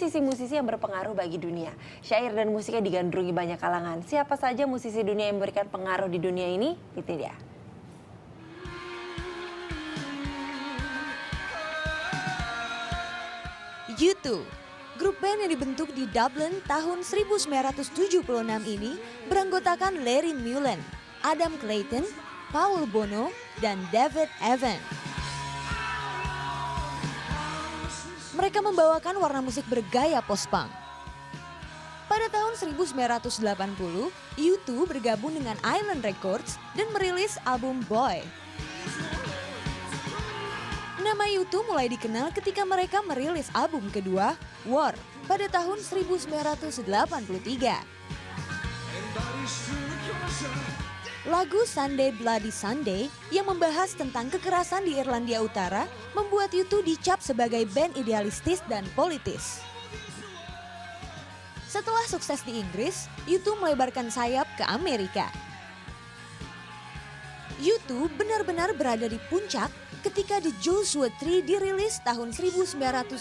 musisi-musisi yang berpengaruh bagi dunia. Syair dan musiknya digandrungi banyak kalangan. Siapa saja musisi dunia yang memberikan pengaruh di dunia ini? Itu dia. U2, grup band yang dibentuk di Dublin tahun 1976 ini beranggotakan Larry Mullen, Adam Clayton, Paul Bono, dan David Evans. Mereka membawakan warna musik bergaya post-punk. Pada tahun 1980, U2 bergabung dengan Island Records dan merilis album Boy. Nama U2 mulai dikenal ketika mereka merilis album kedua, War, pada tahun 1983. Lagu Sunday Bloody Sunday yang membahas tentang kekerasan di Irlandia Utara membuat U2 dicap sebagai band idealistis dan politis. Setelah sukses di Inggris, U2 melebarkan sayap ke Amerika. U2 benar-benar berada di puncak ketika The Joshua Tree dirilis tahun 1987.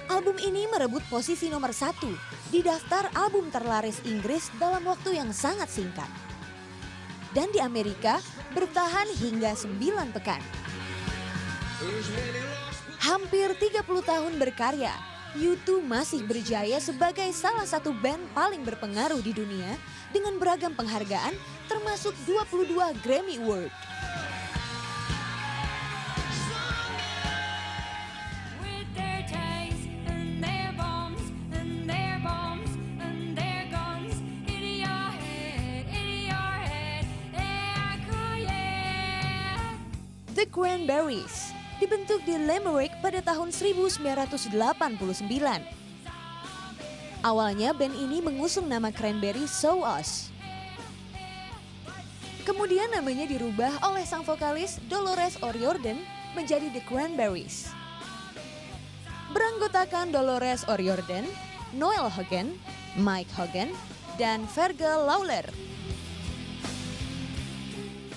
Album ini merebut posisi nomor 1 di daftar album terlaris Inggris dalam waktu yang sangat singkat. Dan di Amerika bertahan hingga 9 pekan. Hampir 30 tahun berkarya, U2 masih berjaya sebagai salah satu band paling berpengaruh di dunia dengan beragam penghargaan termasuk 22 Grammy Award. The Cranberries dibentuk di Limerick pada tahun 1989. Awalnya band ini mengusung nama Cranberry So Us. Kemudian namanya dirubah oleh sang vokalis Dolores O'Riordan menjadi The Cranberries. Beranggotakan Dolores O'Riordan, Noel Hogan, Mike Hogan, dan Fergal Lawler.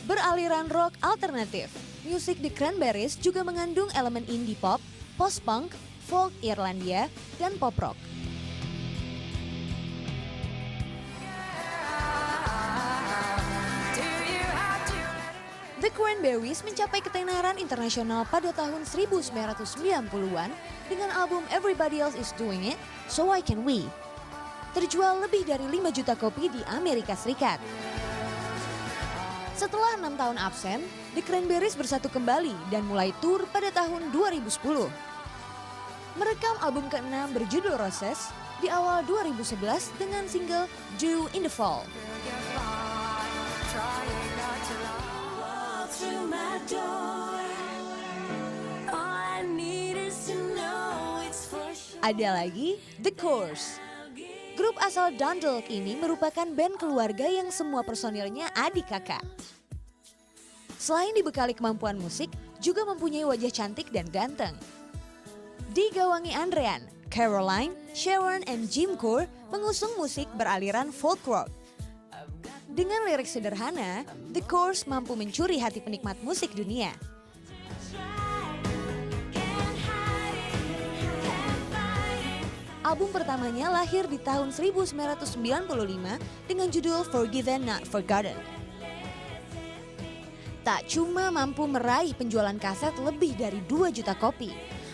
Beraliran rock alternatif, musik The Cranberries juga mengandung elemen indie pop, post-punk, folk Irlandia, dan pop rock. The Cranberries mencapai ketenaran internasional pada tahun 1990-an dengan album Everybody Else Is Doing It, So Why Can't We? Terjual lebih dari 5 juta kopi di Amerika Serikat. Setelah 6 tahun absen, The Cranberries bersatu kembali dan mulai tur pada tahun 2010. Merekam album ke-6 berjudul Roses di awal 2011 dengan single Dew in the Fall. Ada lagi The Course. Grup asal Dundalk ini merupakan band keluarga yang semua personilnya adik kakak. Selain dibekali kemampuan musik, juga mempunyai wajah cantik dan ganteng. Digawangi Andrean, Caroline, Sharon, and Jim Core mengusung musik beraliran folk rock. Dengan lirik sederhana, The Course mampu mencuri hati penikmat musik dunia. Album pertamanya lahir di tahun 1995 dengan judul Forgiven Not Forgotten. Tak cuma mampu meraih penjualan kaset lebih dari 2 juta kopi,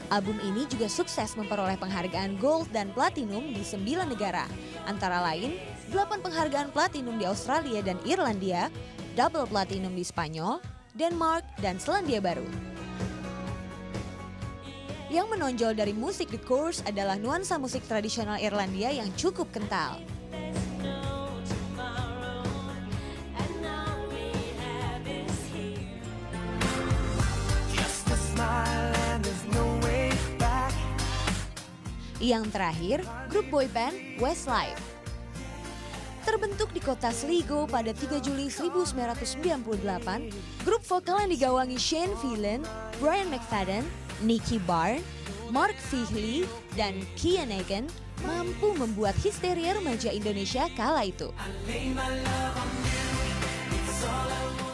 album ini juga sukses memperoleh penghargaan Gold dan Platinum di 9 negara, antara lain 8 penghargaan Platinum di Australia dan Irlandia, Double Platinum di Spanyol, Denmark, dan Selandia Baru. Yang menonjol dari musik The Course adalah nuansa musik tradisional Irlandia yang cukup kental. Yang terakhir, grup boyband Westlife. Terbentuk di kota Sligo pada 3 Juli 1998, grup vokal yang digawangi Shane Phelan, Brian McFadden, Nicky Barr, Mark Fihley, dan Kian Egan mampu membuat histeria remaja Indonesia kala itu.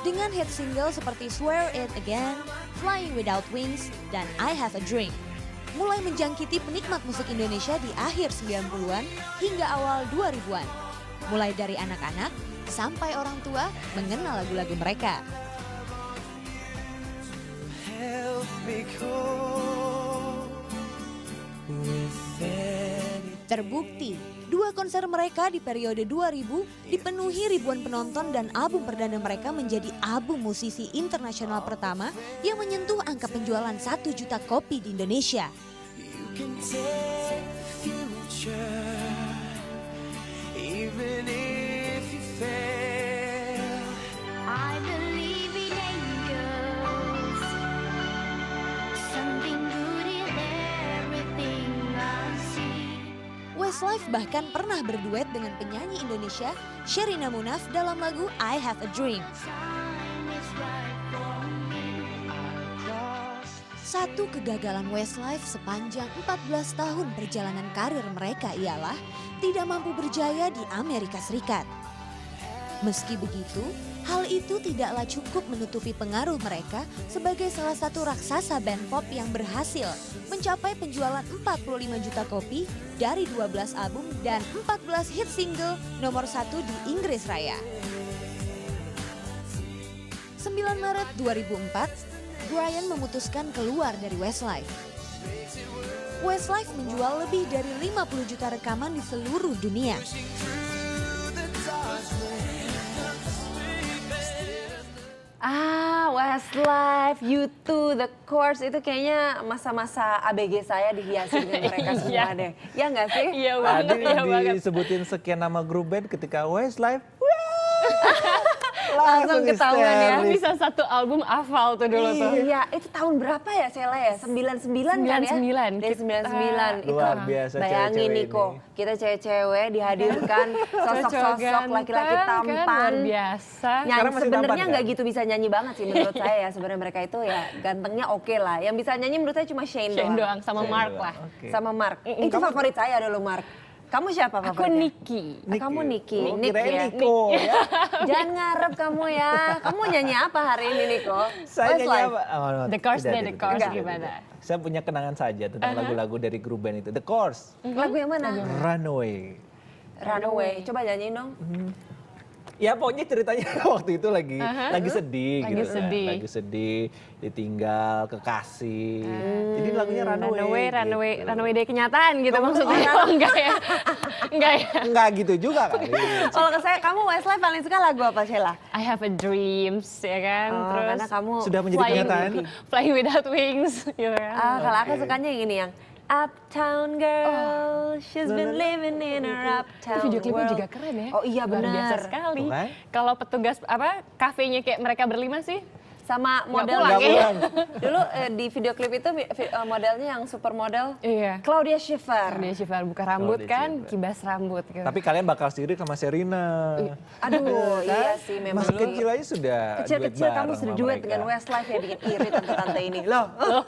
Dengan hit single seperti Swear It Again, Flying Without Wings, dan I Have a Dream. mulai menjangkiti penikmat musik Indonesia di akhir 90-an hingga awal 2000-an. Mulai dari anak-anak sampai orang tua mengenal lagu-lagu mereka. Terbukti, 2 konser mereka di periode 2000 dipenuhi ribuan penonton dan album perdana mereka menjadi album musisi internasional pertama yang menyentuh angka penjualan 1 juta kopi di Indonesia. Westlife bahkan pernah berduet dengan penyanyi Indonesia Sherina Munaf dalam lagu I Have a Dream. Satu kegagalan Westlife sepanjang 14 tahun perjalanan karir mereka ialah tidak mampu berjaya di Amerika Serikat. Meski begitu, hal itu tidaklah cukup menutupi pengaruh mereka sebagai salah satu raksasa band pop yang berhasil mencapai penjualan 45 juta kopi dari 12 album dan 14 hit single nomor 1 di Inggris Raya. 9 Maret 2004, Brian memutuskan keluar dari Westlife. Westlife menjual lebih dari 50 juta rekaman di seluruh dunia. Westlife, U2, The Course itu kayaknya masa-masa ABG saya dihiasi dengan mereka semua deh. Ya nggak sih? Iya banget, Tadi iya banget. disebutin sekian nama grup band ketika Westlife. Langsung ketahuan ya. histeris. Bisa satu album hafal tuh dulu tuh. Iya, itu tahun berapa ya Sela ya? 99 kan ya? 99. Dari 99. Itu Luar biasa bayangin cewek-cewek nih kok, ini. kita cewek-cewek dihadirkan sosok-sosok laki-laki Kan, tampan. luar biasa. Nyanyi Sekarang masih sebenarnya tampan, nggak kan? gitu bisa nyanyi banget sih menurut saya ya. Sebenarnya mereka itu ya gantengnya oke lah. Yang bisa nyanyi menurut saya cuma Shane Shane doang. doang sama Shane Mark doang. lah. Oke. Sama Mark. Itu favorit saya dulu Mark. Kamu siapa Aku favoritnya? Niki. Kamu Niki. Oh, Nick kirain ya. Niko ya. Jangan ngarep kamu ya. Kamu nyanyi apa hari ini Niko? Saya nyanyi Westlife. apa? Oh, The Course tidak, deh, The tidak, Course tidak, gimana? tidak. Saya punya kenangan saja tentang lagu-lagu dari grup band itu. The Course, Lagu yang mana? Runaway. Runaway. Coba nyanyiin dong. Ya pokoknya ceritanya waktu itu lagi sedih Lagi gitu kan. sedih. Lagi sedih, ditinggal, kekasih. Jadi lagunya Runaway. Runaway dari kenyataan gitu maksudnya. Oh, enggak ya. Enggak ya. Enggak gitu juga kali. Kalau ke saya, kamu Westlife paling suka lagu apa Sheila? I have a dreams ya kan. Oh, Terus karena kamu Sudah menjadi kenyataan. Flying without wings gitu kan. kalau aku Oke. sukanya yang ini yang Uptown Girl, she's been living in her uptown Video klipnya world. juga keren ya. Oh iya Luar biasa benar. sekali. Tuh kan? Kalau petugas apa kafenya kayak mereka berlima sih. Sama Nggak model pulang, Nggak pulang. Dulu di video klip itu modelnya yang supermodel Iya. Claudia Schiffer. Dia Schiffer buka rambut Claudia kan, Schiffer. kibas rambut gitu. Tapi kalian bakal sirik sama Serina. Aduh, iya Kan? sih memang. Masih kecil aja sudah Kecil-kecil duet kamu bareng sudah sama duet mereka. dengan Westlife ya bikin iri tante-tante ini. Loh,